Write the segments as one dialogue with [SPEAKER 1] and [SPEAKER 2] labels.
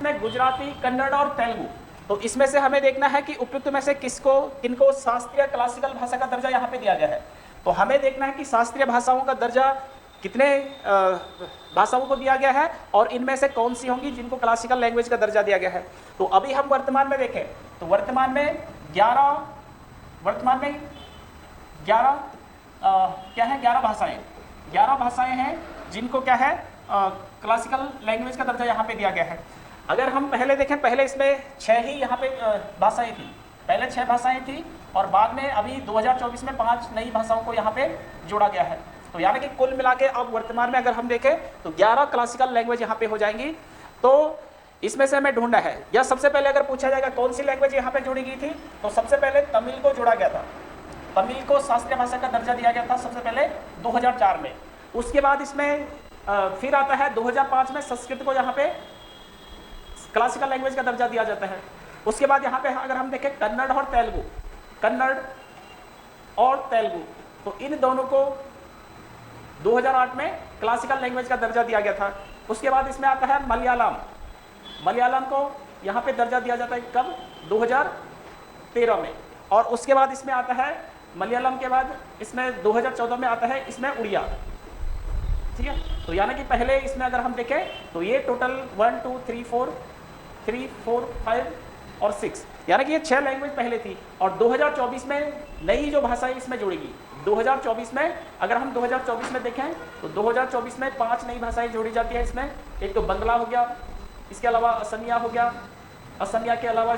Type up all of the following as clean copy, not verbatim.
[SPEAKER 1] इसमें गुजराती, कन्नड़ और तेलुगु। तो इसमें से हमें देखना है कि उपयुक्त में से किनको शास्त्रीय क्लासिकल भाषा का दर्जा यहाँ पे दिया गया है। तो हमें देखना है कि शास्त्रीय भाषाओं का दर्जा कितने भाषाओं को दिया गया है और इनमें से कौन सी होंगी जिनको क्लासिकल लैंग्वेज का दर्जा दिया गया है। तो अभी हम वर्तमान में देखें तो वर्तमान में 11 क्या है, 11 भाषाएं हैं जिनको क्या है क्लासिकल लैंग्वेज का दर्जा यहाँ पे दिया गया है। अगर हम पहले देखें, पहले इसमें 6 ही यहाँ पे भाषाएं थी, पहले 6 भाषाएं थी और बाद में अभी 2024 में 5 नई भाषाओं को यहाँ पे जोड़ा गया है। तो यानी कि कुल मिला के अब वर्तमान में अगर हम देखें तो 11 क्लासिकल लैंग्वेज यहाँ पे हो जाएंगी। तो इसमें से हमें ढूंढना है, या सबसे पहले अगर पूछा जाएगा कौन सी लैंग्वेज यहाँ पे जोड़ी गई थी, तो सबसे पहले तमिल को जोड़ा गया था। तमिल को शास्त्रीय भाषा का दर्जा दिया गया था सबसे पहले 2004 में। उसके बाद इसमें फिर आता है 2005 में संस्कृत को यहाँ पे क्लासिकल लैंग्वेज का दर्जा दिया जाता है। उसके बाद यहाँ पे अगर हम देखें कन्नड़ और तेलुगु, तो इन दोनों को 2008 में क्लासिकल लैंग्वेज का दर्जा दिया गया था। उसके बाद इसमें आता है मलयालम को यहाँ पे दर्जा दिया जाता है कब, 2013 में। और उसके बाद इसमें आता है मलयालम के बाद इसमें 2014 में आता है इसमें उड़िया, ठीक है। तो यानी कि पहले इसमें अगर हम देखें तो ये टोटल 1 2 3 4 5 और 6, यानी कि ये 6 लैंग्वेज पहले थी और 2024 में नई जो भाषाएं इसमें जुड़ेगी। 2024 में अगर हम 2024 में देखें तो 2024 में 5 नई भाषाएं जोड़ी जाती है इसमें। एक तो बंगला हो गया, इसके अलावा असमिया हो गया, असमिया के अलावा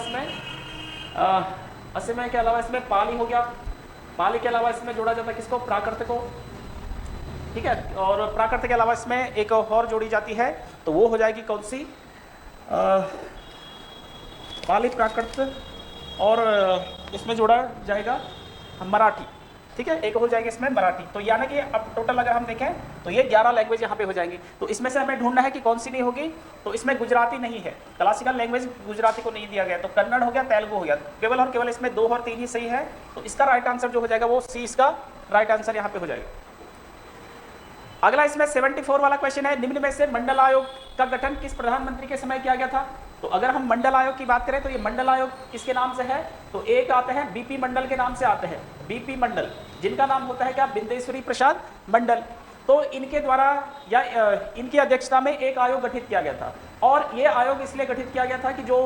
[SPEAKER 1] इसमें पाली हो गया, पाली के अलावा इसमें जोड़ा जाता है किसको, प्राकृत को, ठीक है। और प्राकृत के अलावा इसमें एक और जोड़ी जाती है, तो वो हो जाएगी कौन सी, पाली, प्राकृत और इसमें जोड़ा जाएगा मराठी, ठीक है। एक हो जाएगी इसमें मराठी। तो यानी कि अब टोटल अगर हम देखें तो ये 11 लैंग्वेज यहाँ पे हो जाएंगी। तो इसमें से हमें ढूंढना है कि कौन सी नहीं होगी। तो इसमें गुजराती नहीं है, क्लासिकल लैंग्वेज गुजराती को नहीं दिया गया। तो कन्नड़ हो गया, तेलुगु हो गया, केवल और केवल इसमें 2 और 3 ही सही है। तो इसका राइट आंसर जो हो जाएगा वो सी, इसका राइट आंसर यहाँ पे हो जाएगा। अगला इसमें 74 वाला क्वेश्चन है, निम्न में से मंडल आयोग का गठन किस प्रधानमंत्री के समय किया गया था। तो अगर हम मंडल आयोग की बात करें तो ये मंडल आयोग किसके नाम से है, तो एक आते हैं बीपी मंडल के नाम से आते हैं, बीपी मंडल, जिनका नाम होता है क्या, बिंदेश्वरी प्रसाद मंडल। तो इनके द्वारा या इनकी अध्यक्षता में एक आयोग गठित किया गया था। और ये आयोग इसलिए गठित किया गया था कि जो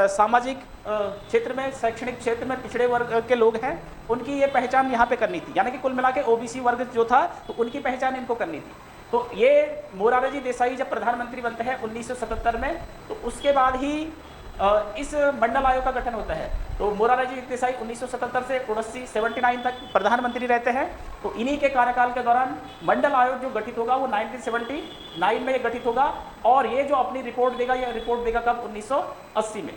[SPEAKER 1] सामाजिक क्षेत्र में, शैक्षणिक क्षेत्र में पिछड़े वर्ग के लोग हैं उनकी ये पहचान यहाँ पे करनी थी। यानी कि कुल मिला के ओबीसी वर्ग जो था तो उनकी पहचान इनको करनी थी। तो ये मोरारजी देसाई जब प्रधानमंत्री बनते हैं 1977 में, तो उसके बाद ही इस मंडल आयोग का गठन होता है। तो मोरारजी देसाई 1977 से 79 तक प्रधानमंत्री रहते हैं। तो इन्हीं के कार्यकाल के दौरान मंडल आयोग जो गठित होगा वो 1979 में ये गठित होगा। और ये जो अपनी रिपोर्ट देगा, ये रिपोर्ट देगा कब, 1980 में।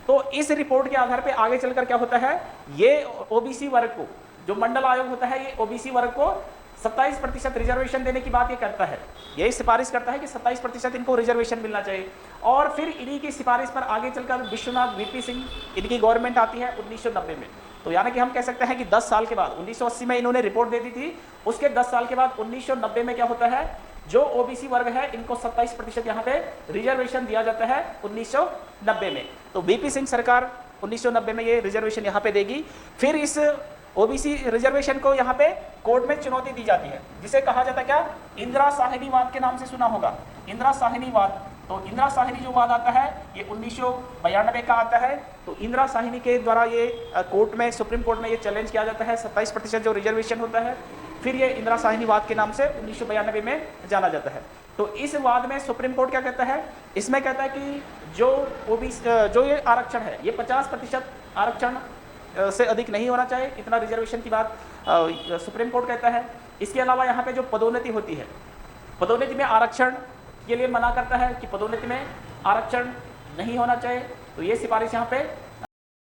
[SPEAKER 1] तो इस रिपोर्ट के आधार पर आगे चलकर क्या होता है, ये ओबीसी वर्ग को, जो मंडल आयोग होता है ये ओबीसी वर्ग को 27% रिजर्वेशन देने की बात ये करता है। यही सिफारिश करता है कि 27% इनको रिजर्वेशन मिलना चाहिए। और फिर इन्हीं की सिफारिश पर आगे चलकर विश्वनाथ वीपी सिंह, इनकी गवर्नमेंट आती है 1990 में। तो यानी कि हम कह सकते हैं कि 10 साल के बाद, 1980 में इन्होंने रिपोर्ट दे दी थी, उसके 10 साल के बाद 1990 में क्या होता है, जो ओबीसी वर्ग है इनको 27% यहाँ पे रिजर्वेशन दिया जाता है 1990 में। तो वीपी सिंह सरकार 1990 में ये रिजर्वेशन यहाँ पे देगी। फिर इस ओबीसी रिजर्वेशन को यहाँ पे कोर्ट में चुनौती दी जाती है, जिसे कहा जाता है क्या, इंदिरा साहनी वाद के नाम से सुना होगा, इंदिरा साहनी वाद। तो इंदिरा साहनी जो वाद आता है ये 1992 का आता है। तो इंदिरा साहनी के द्वारा ये कोर्ट में, सुप्रीम कोर्ट में ये चैलेंज किया जाता है 27% जो रिजर्वेशन होता है। फिर ये इंदिरा साहनी वाद के नाम से 1992 में जाना जाता है। तो इस वाद में सुप्रीम कोर्ट क्या कहता है, इसमें कहता है कि जो ओबीसी जो ये आरक्षण है ये 50% आरक्षण से अधिक नहीं होना चाहिए, इतना रिजर्वेशन की बात सुप्रीम कोर्ट कहता है। इसके अलावा यहाँ पे जो पदोन्नति होती है, पदोन्नति में आरक्षण के लिए मना करता है कि पदोन्नति में आरक्षण नहीं होना चाहिए। तो ये सिफारिश यहाँ पे